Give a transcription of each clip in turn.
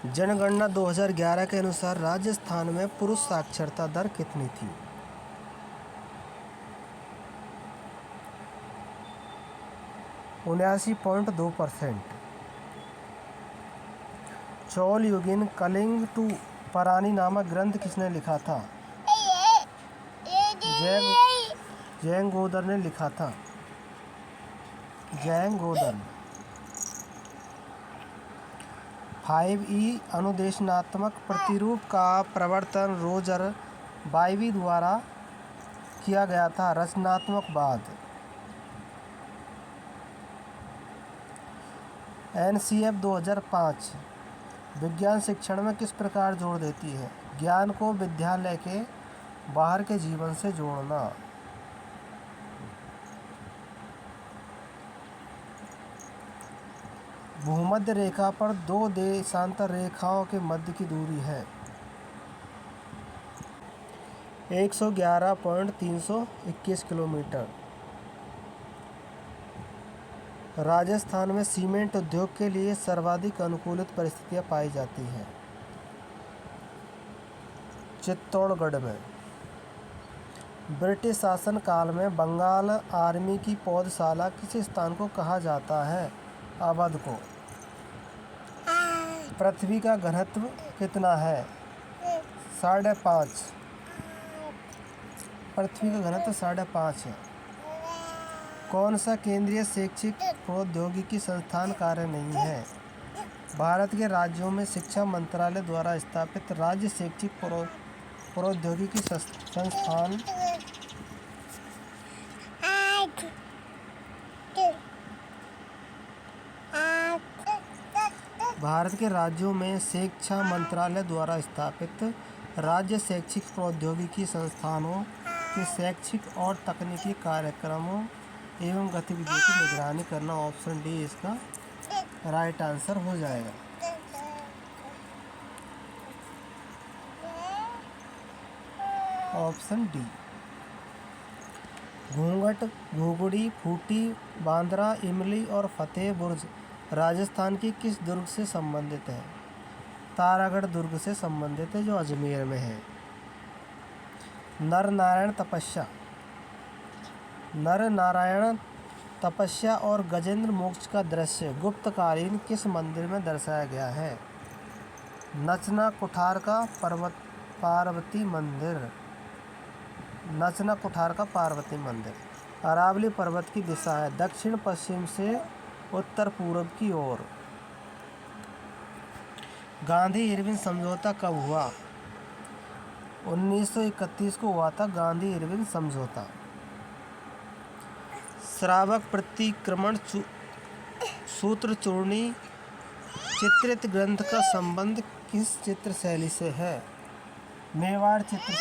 जनगणना 2011 के अनुसार राजस्थान में पुरुष साक्षरता दर कितनी थी? 79.2%। चौल युगिन कलिंग टू परानी नामक ग्रंथ किसने लिखा था? जैंगोदर ने लिखा था। जैंगोदर। 5E अनुदेशनात्मक प्रतिरूप का प्रवर्तन रोजर बाइवी द्वारा किया गया था। रचनात्मकवाद। NCF 2005 विज्ञान शिक्षण में किस प्रकार जोर देती है? ज्ञान को विद्यालय के बाहर के जीवन से जोड़ना। भूमध्य रेखा पर दो देशांतर रेखाओं के मध्य की दूरी है 111.321 किलोमीटर। राजस्थान में सीमेंट उद्योग के लिए सर्वाधिक अनुकूलित परिस्थितियां पाई जाती हैं। चित्तौड़गढ़ में। ब्रिटिश शासन काल में बंगाल आर्मी की पौधशाला किस स्थान को कहा जाता है? अवध को। पृथ्वी का घनत्व कितना है? 5.5। पृथ्वी का घनत्व 5.5 है। कौन सा केंद्रीय शैक्षिक प्रौद्योगिकी संस्थान कार्य नहीं है? भारत के राज्यों में शिक्षा मंत्रालय द्वारा स्थापित राज्य शैक्षिक प्रौद्योगिकी संस्थान भारत के राज्यों में शिक्षा मंत्रालय द्वारा स्थापित राज्य शैक्षिक प्रौद्योगिकी संस्थानों के शैक्षिक और तकनीकी कार्यक्रमों एवं गतिविधियों की निगरानी करना। ऑप्शन डी इसका राइट आंसर हो जाएगा। Option D. घूंघट, घुघुड़ी, फूटी, बांद्रा, इमली और फतेह बुर्ज राजस्थान की किस दुर्ग से संबंधित है? तारागढ़ दुर्ग से संबंधित है, जो अजमेर में है। नर नारायण तपस्या और गजेंद्र मोक्ष का दृश्य गुप्तकालीन किस मंदिर में दर्शाया गया है? नचना कुठार का पार्वती मंदिर। अरावली पर्वत की दिशा है दक्षिण पश्चिम से उत्तर पूर्व की ओर। गांधी इरविन समझौता कब हुआ? 1931 को हुआ था गांधी इरविन समझौता। श्रावक प्रतिक्रमण सूत्र चूर्णी चित्रित ग्रंथ का संबंध किस चित्र शैली से है? मेवाड़ चित्र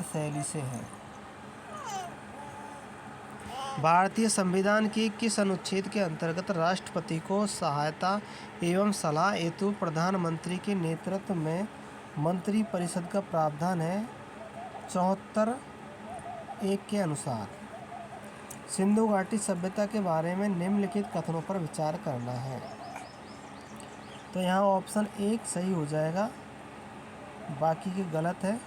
शैली से है। भारतीय संविधान के किस अनुच्छेद के अंतर्गत राष्ट्रपति को सहायता एवं सलाह हेतु प्रधानमंत्री के नेतृत्व में मंत्री परिषद का प्रावधान है? 74(1) के अनुसार। सिंधु घाटी सभ्यता के बारे में निम्नलिखित कथनों पर विचार करना है। तो यहाँ ऑप्शन 1 सही हो जाएगा, बाकी के गलत है।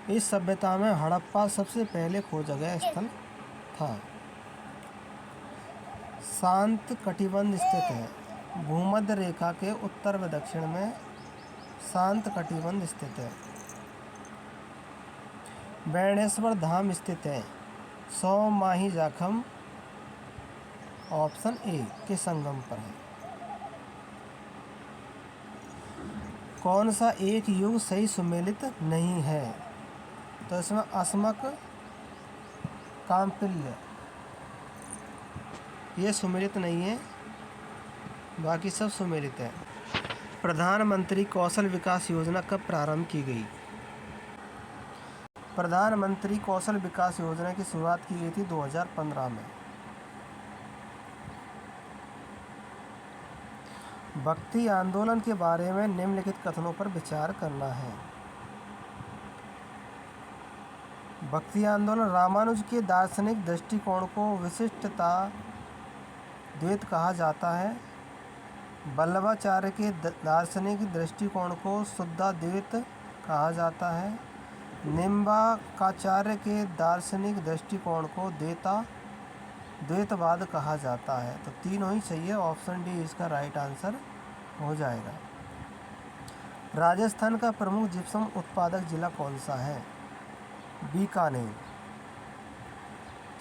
इस सभ्यता में हड़प्पा सबसे पहले खोजा गया स्थल था। शांत कटिबंध स्थित है। भूमध्य रेखा के उत्तर व दक्षिण में शांत कटिबंध स्थित है। बेणेश्वर धाम स्थित है। 100 माही जाखम ऑप्शन ए के संगम पर है। कौन सा एक युग सही सुमेलित नहीं है? तो इसमें अस्मक काम्पिल्य ये सुमेलित नहीं है, बाकी सब सुमेलित है। प्रधानमंत्री कौशल विकास योजना कब प्रारंभ की गई? प्रधानमंत्री कौशल विकास योजना की शुरुआत की गई थी 2015 में। भक्ति आंदोलन के बारे में निम्नलिखित कथनों पर विचार करना है। भक्ति आंदोलन रामानुज के दार्शनिक दृष्टिकोण को विशिष्टता द्वैत कहा जाता है। वल्लभाचार्य के दार्शनिक दृष्टिकोण को शुद्धाद्वैत कहा जाता है। निम्बार्काचार्य के दार्शनिक दृष्टिकोण को द्वैतवाद कहा जाता है। तो तीनों ही चाहिए, ऑप्शन डी इसका राइट आंसर हो जाएगा। राजस्थान का प्रमुख जिप्सम उत्पादक जिला कौन सा है? बीकानेर।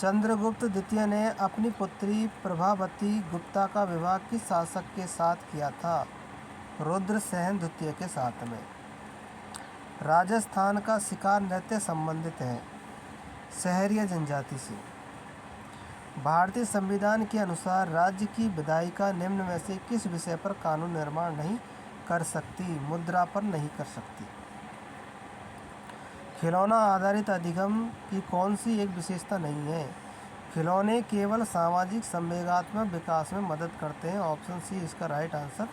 चंद्रगुप्त द्वितीय ने अपनी पुत्री प्रभावती गुप्ता का विवाह किस शासक के साथ किया था? रुद्रसेन द्वितीय के साथ में। राजस्थान का शिकार नृत्य संबंधित है सहरिया जनजाति से। भारतीय संविधान के अनुसार राज्य की विधायिका निम्न में से किस विषय पर कानून निर्माण नहीं कर सकती? मुद्रा पर नहीं कर सकती। खिलौना आधारित अधिगम की कौन सी एक विशेषता नहीं है? खिलौने केवल सामाजिक संवेगात्मक विकास में मदद करते हैं। ऑप्शन सी इसका राइट आंसर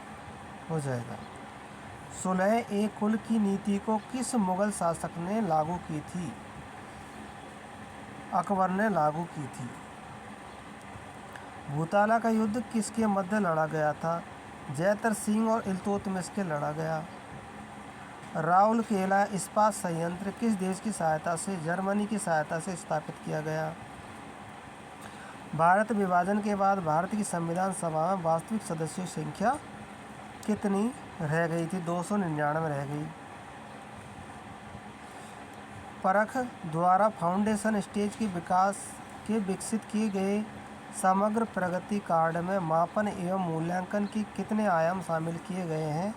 हो जाएगा। सुलह ए कुल की नीति को किस मुगल शासक ने लागू की थी? अकबर ने लागू की थी। भूताला का युद्ध किसके मध्य लड़ा गया था? जैतर सिंह और इल्तुतमिश के लड़ा गया। राउरकेला इस्पात संयंत्र किस देश की सहायता से? जर्मनी की सहायता से स्थापित किया गया। भारत विभाजन के बाद भारत की संविधान सभा में वास्तविक सदस्यों की संख्या कितनी रह गई थी? 299 रह गई। परख द्वारा फाउंडेशन स्टेज के विकास के विकसित किए गए समग्र प्रगति कार्ड में मापन एवं मूल्यांकन के कितने आयाम शामिल किए गए हैं?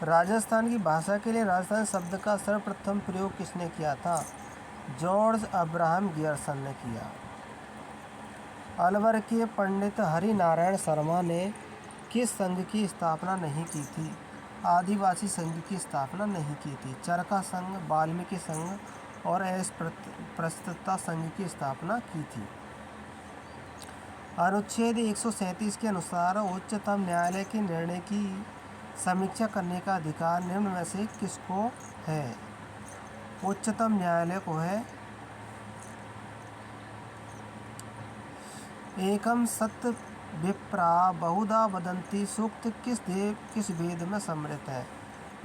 राजस्थान की भाषा के लिए राजस्थान शब्द का सर्वप्रथम प्रयोग किसने किया था? जॉर्ज अब्राहम गियर्सन ने किया। अलवर के पंडित हरि नारायण शर्मा ने किस संघ की स्थापना नहीं की थी? आदिवासी संघ की स्थापना नहीं की थी। चरखा संघ, वाल्मीकि संघ और अस्पृश्यता संघ की स्थापना की थी। अनुच्छेद 137 के अनुसार उच्चतम न्यायालय के निर्णय की समीक्षा करने का अधिकार निम्न में से किसको है? उच्चतम न्यायालय को है। एकम सत्य विप्रा बहुधा वदंती सूक्त किस वेद में सम्मिलित है?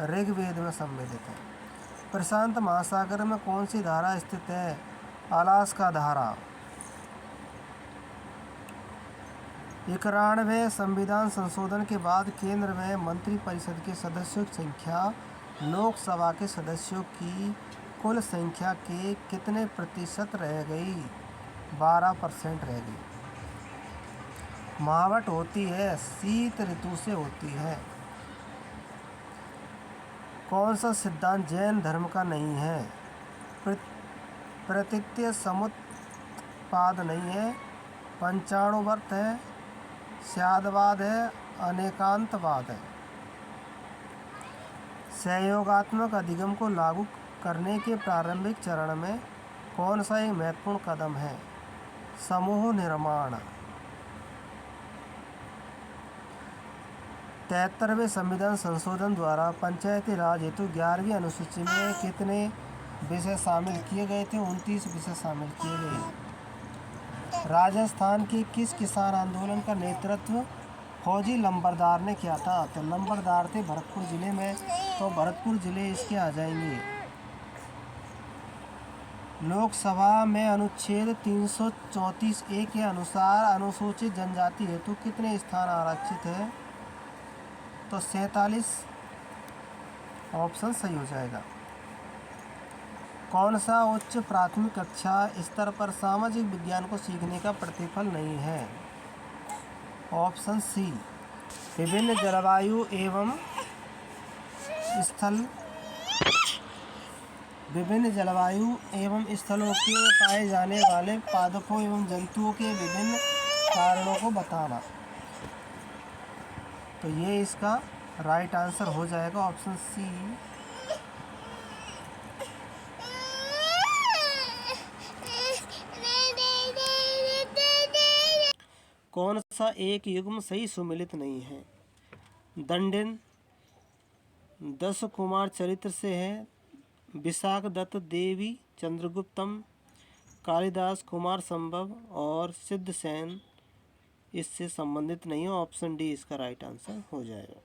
ऋग्वेद में सम्मिलित है। प्रशांत महासागर में कौन सी धारा स्थित है? अलास्का धारा। 91वें संविधान संशोधन के बाद केंद्र में मंत्रिपरिषद के सदस्यों की संख्या लोकसभा के सदस्यों की कुल संख्या के कितने प्रतिशत रह गई? 12% रह गई। महावट होती है शीत ऋतु से होती है। कौन सा सिद्धांत जैन धर्म का नहीं है? प्रतीत्य समुत्पाद नहीं है, पंचाणुवर्त है, स्यादवाद है, अनेकांतवाद है। सहयोगात्मक अधिगम को लागू करने के प्रारंभिक चरण में कौन सा एक महत्वपूर्ण कदम है? समूह निर्माण। 73वें संविधान संशोधन द्वारा पंचायती राज हेतु 11वीं अनुसूची में कितने विषय शामिल किए गए थे? 29 विषय शामिल किए गए। राजस्थान के किस किसान आंदोलन का नेतृत्व फौजी लंबरदार ने किया था? तो लंबरदार थे भरतपुर जिले में, तो भरतपुर जिले इसके आ जाएंगे। लोकसभा में अनुच्छेद 334A के अनुसार अनुसूचित जनजाति हेतु कितने स्थान आरक्षित है? तो 47। ऑप्शन सही हो जाएगा। कौन सा उच्च प्राथमिक कक्षा स्तर पर सामाजिक विज्ञान को सीखने का प्रतिफल नहीं है? Option C. विभिन्न जलवायु एवं स्थलों में पाए जाने वाले पादपों एवं जंतुओं के विभिन्न कारणों को बताना। तो ये इसका राइट आंसर हो जाएगा, ऑप्शन सी। कौन सा एक युग्म सही सुमेलित नहीं है? दंडिन 10 कुमार चरित्र से है, विशाखदत्त देवी चंद्रगुप्तम, कालिदास, कुमार संभव और सिद्धसेन इससे संबंधित नहीं है। ऑप्शन डी इसका राइट आंसर हो जाएगा।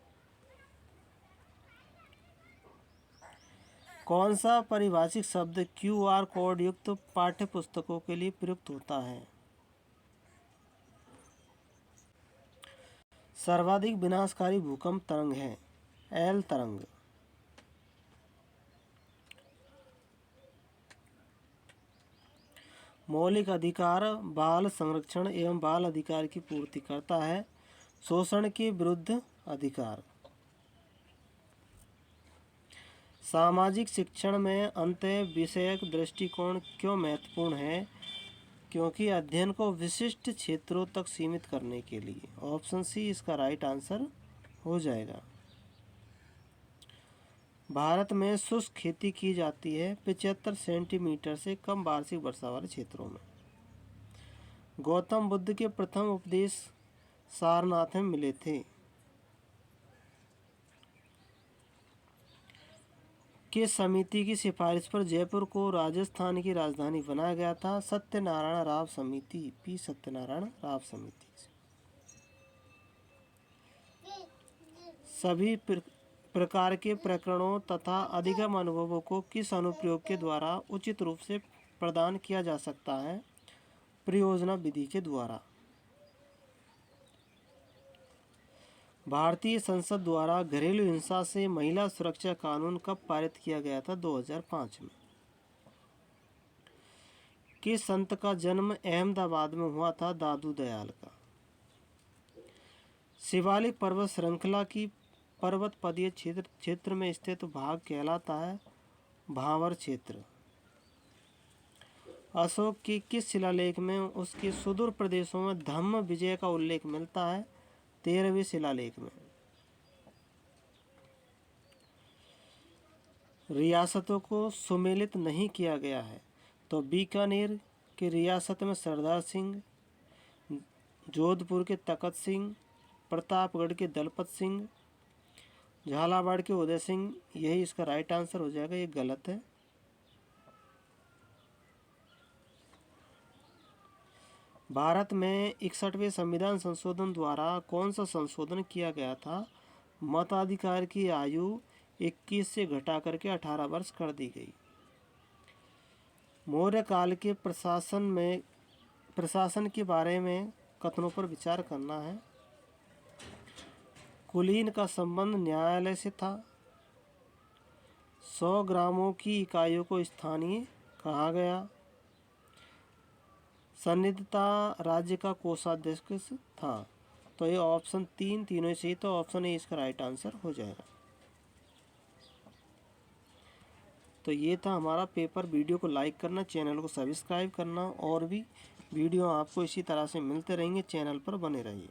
कौन सा पारिभाषिक शब्द QR कोड युक्त पाठ्य पुस्तकों के लिए प्रयुक्त होता है? सर्वाधिक विनाशकारी भूकंप तरंग है एल तरंग। मौलिक अधिकार बाल संरक्षण एवं बाल अधिकार की पूर्ति करता है। शोषण के विरुद्ध अधिकार। सामाजिक शिक्षण में अंतः विषयक दृष्टिकोण क्यों महत्वपूर्ण है? क्योंकि अध्ययन को विशिष्ट क्षेत्रों तक सीमित करने के लिए। ऑप्शन सी इसका राइट आंसर हो जाएगा। भारत में शुष्क खेती की जाती है 75 सेंटीमीटर से कम वार्षिक वर्षा वाले क्षेत्रों में। गौतम बुद्ध के प्रथम उपदेश सारनाथ में मिले थे। किस समिति की सिफारिश पर जयपुर को राजस्थान की राजधानी बनाया गया था? सत्यनारायण राव समिति, पी सत्यनारायण राव समिति। सभी प्रकार के प्रकरणों तथा अधिगम अनुभवों को किस अनुप्रयोग के द्वारा उचित रूप से प्रदान किया जा सकता है? परियोजना विधि के द्वारा। भारतीय संसद द्वारा घरेलू हिंसा से महिला सुरक्षा कानून कब पारित किया गया था? 2005 में। किस संत का जन्म अहमदाबाद में हुआ था? दादू दयाल का। शिवालिक पर्वत श्रृंखला की पर्वत पदीय क्षेत्र में स्थित भाग कहलाता है भावर क्षेत्र। अशोक के किस शिलालेख में उसके सुदूर प्रदेशों में धम्म विजय का उल्लेख मिलता है? 13वें शिलालेख में। रियासतों को सुमेलित नहीं किया गया है तो बीकानेर की रियासत में सरदार सिंह, जोधपुर के तखत सिंह, प्रतापगढ़ के दलपत सिंह, झालावाड़ के उदय सिंह, यही इसका राइट आंसर हो जाएगा। ये गलत है। भारत में 61वें संविधान संशोधन द्वारा कौन सा संशोधन किया गया था? मताधिकार की आयु 21 से घटा करके 18 वर्ष कर दी गई। मौर्य काल के प्रशासन के बारे में कथनों पर विचार करना है। कुलीन का संबंध न्यायालय से था। 100 ग्रामों की इकाइयों को स्थानीय कहा गया। सन्निधता राज्य का कोषाध्यक्ष था। तो ये ऑप्शन तीनों से ही, तो ऑप्शन ए इसका राइट आंसर हो जाएगा। तो ये था हमारा पेपर। वीडियो को लाइक करना, चैनल को सब्सक्राइब करना, और भी वीडियो आपको इसी तरह से मिलते रहेंगे। चैनल पर बने रहिए।